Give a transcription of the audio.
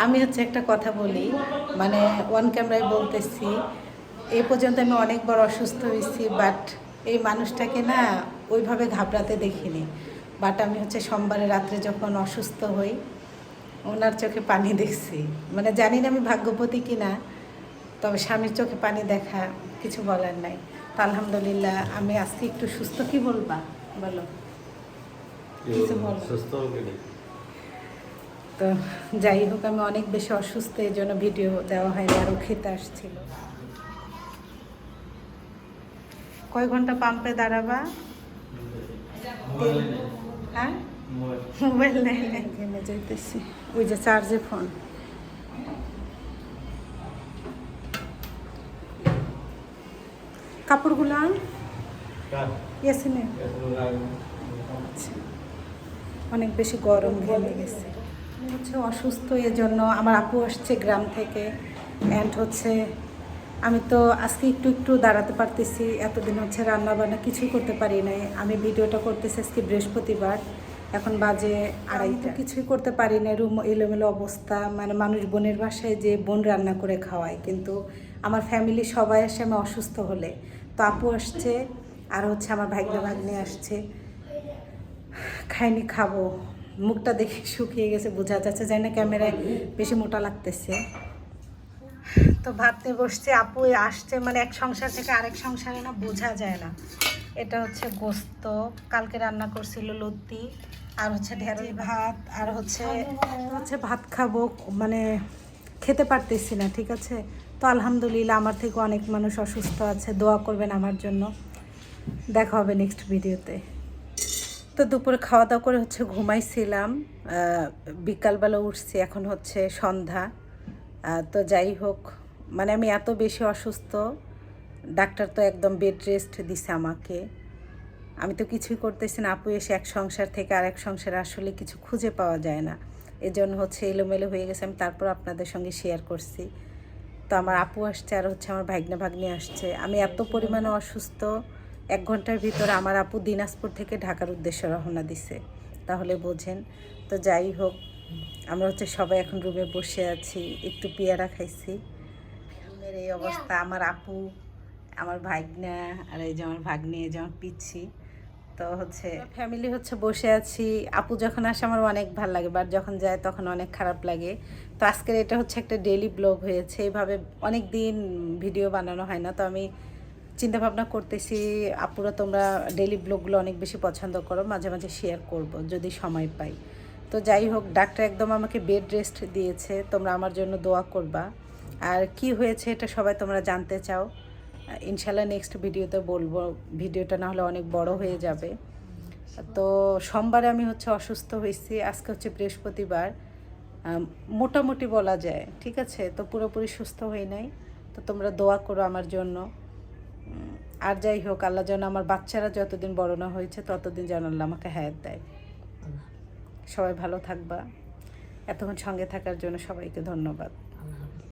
আমি হচ্ছে একটা কথা বলি, মানে ওয়ান ক্যামেরায় বলতেছি, এই পর্যন্ত আমি অনেকবার অসুস্থ হয়েছি, বাট এই মানুষটাকে না ওইভাবে ঘাবড়াতে দেখিনি। বাট আমি হচ্ছে সোমবারে রাত্রে যখন অসুস্থ হই, ওনার চোখে পানি দেখছি। মানে জানি না আমি ভাগ্যবতী কি না, তবে স্বামীর চোখে পানি দেখা কিছু বলার নাই। তো আলহামদুলিল্লাহ আমি আজকে একটু সুস্থ। কি বলবা বলো, কিছু বলো। তো যাই হোক, আমি অনেক বেশি অসুস্থ, এই জন্য ভিডিও দেওয়া হয়নি, আরও খেতে আসছিল। কয় ঘন্টা পাম্পে দাঁড়াবা? হ্যাঁ, মোবাইল নেই, কিনে যাইতেছি। ওই যে চার্জে ফোন। কাপড়গুলো ইয়াসিনে অনেক বেশি গরম ঘেমে গেছে। আমি হচ্ছে অসুস্থ, এর জন্য আমার আপু আসছে গ্রাম থেকে। অ্যান্ড হচ্ছে আমি তো আজকে একটু একটু দাঁড়াতে পারতেছি, এতদিন হচ্ছে রান্না বান্না কিছুই করতে পারি নাই। আমি ভিডিওটা করতেছি আজকে বৃহস্পতিবার, এখন বাজে 2:30। কিছুই করতে পারি না, রুম এলোমেলো অবস্থা। মানে মানুষ বোনের বাসায় যে বোন রান্না করে খাওয়ায়, কিন্তু আমার ফ্যামিলি সবাই আসে আমি অসুস্থ হলে। তো আপু আসছে, আর হচ্ছে আমার ভাগ্নে ভাগ্নে আসছে। খাইনি, খাবো। মুখটা দেখে শুকিয়ে গেছে, বোঝা যাচ্ছে, জানি না ক্যামেরায় বেশি মোটা লাগতেছে। তো ভাত নিয়ে বসছে, আপু আসছে, মানে এক সংসার থেকে আরেক সংসারে না বোঝা যায় না। এটা হচ্ছে গোস্ত, কালকে রান্না করছিল লতি, আর হচ্ছে ঢেঁড়স ভাত, আর হচ্ছে ভাত খাবো, মানে খেতে পারতেছি না, ঠিক আছে। তো আলহামদুলিল্লাহ আমার থেকে অনেক মানুষ অসুস্থ আছে, দোয়া করবেন আমার জন্য। দেখা হবে নেক্সট ভিডিওতে। তো দুপুরে খাওয়া দাওয়া করে হচ্ছে ঘুমাইছিলাম, বিকালবেলা উঠছি, এখন হচ্ছে সন্ধ্যা। তো যাই হোক, মানে আমি এত বেশি অসুস্থ, ডাক্তার তো একদম বেড রেস্ট দিছে আমাকে। আমি তো কিছুই করতেছি না। আপু এসে এক সংসার থেকে আরেক সংসারে আসলে কিছু খুঁজে পাওয়া যায় না, এজন্য হচ্ছে এলোমেলো হয়ে গেছে। আমি তারপর আপনাদের সঙ্গে শেয়ার করছি। তো আমার আপু আসছে, আর হচ্ছে আমার ভাগ্নে ভাগ্নি আসছে। আমি এত পরিমাণে অসুস্থ, 1 ঘন্টার ভিতরে আমার আপু দিনাজপুর থেকে ঢাকার উদ্দেশ্যে রওনা দিছে, তাহলে বোঝেন। তো যাই হোক, আমরা হচ্ছে সবাই এখন রুমে বসে আছি, একটু পেয়ারা খাইছি। রুমের এই অবস্থা, আমার আপু, আমার ভাগ্না, আর এই যে আমার ভাগ্নি, এই যে আমার পিচ্ছি। তো হচ্ছে ফ্যামিলি হচ্ছে বসে আছি। আপু যখন আসে আমার অনেক ভালো লাগে, বাট যখন যায় তখন অনেক খারাপ লাগে। তো আজকের এটা হচ্ছে একটা ডেইলি ব্লগ হয়েছে, এইভাবে অনেক দিন ভিডিও বানানো হয় না। তো আমি চিন্তা ভাবনা করতেছি, আপুরা তোমরা ডেইলি ব্লগগুলো অনেক বেশি পছন্দ করো, মাঝে মাঝে শেয়ার করব যদি সময় পাই। তো যাই হোক, ডাক্তার একদম আমাকে বেড রেস্ট দিয়েছে, তোমরা আমার জন্য দোয়া করবা। আর কি হয়েছে এটা সবাই তোমরা জানতে চাও, ইনশাল্লাহ নেক্সট ভিডিওতে বলবো। ভিডিওটা না হলে অনেক বড় হয়ে যাবে। তো সোমবারে আমি হচ্ছে অসুস্থ হয়েছি, আজকে হচ্ছে বৃহস্পতিবার, মোটামুটি বলা যায়, ঠিক আছে। তো পুরোপুরি সুস্থ হই নাই। তো তোমরা দোয়া করো আমার জন্য। আর যাই হোক, আল্লাহ যেন আমার বাচ্চারা যতদিন বড় না হয়েছে ততদিন যেন আল্লাহ আমাকে হায়াত দেয়। সবাই ভালো থাকবা। এতক্ষণ সঙ্গে থাকার জন্য সবাইকে ধন্যবাদ।